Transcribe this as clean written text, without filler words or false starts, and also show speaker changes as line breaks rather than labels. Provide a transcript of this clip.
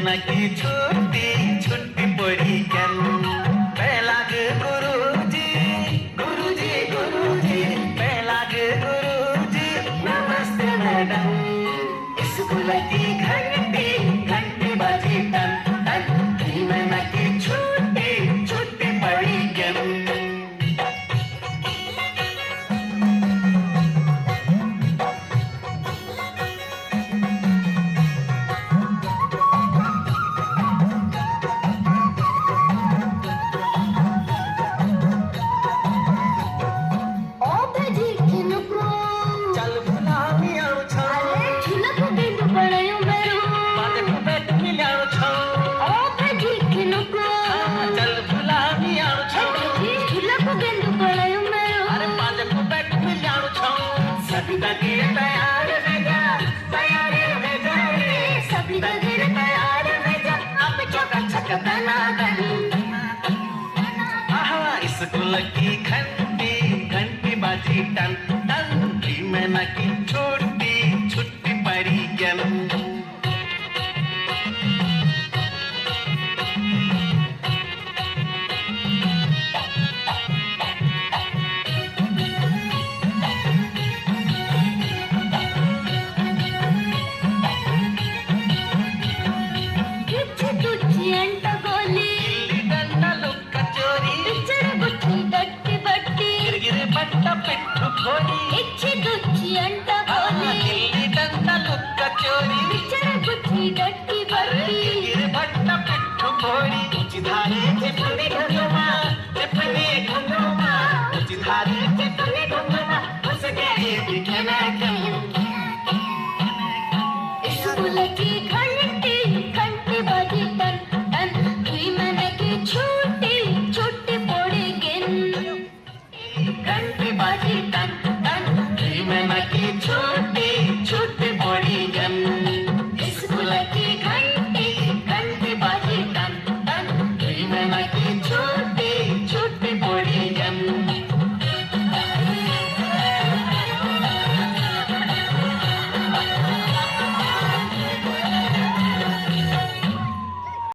मैना की छुट्टी छुट्टी पड़ी केन पहलाग गुरुजी गुरुजी गुरुजी पहलाग गुरुजी नमस्ते मैडम स्कूल की घंटी घंटी बाजी टन टन मैना की छुट्टी छुट्टी पड़ी केन स्कूल की घंटी घंटी बाजी टन टन मैना की छुट्टी छुट्टी पड़ी गेन
ఇచ్చి దుచ్చి అంట పోలి
గిల్లి దండ లుక్క చోరీ
పిచ్చర బుద్ధి గట్టి బట్టి
బట్ట పెట్టు కోడి ఉచిధారే చెప్పని గంగమా చెప్పని గంగమా ఉచిధారే చెప్పని గంగమా ఉసగే దిఖనా కం
స్కూల్ की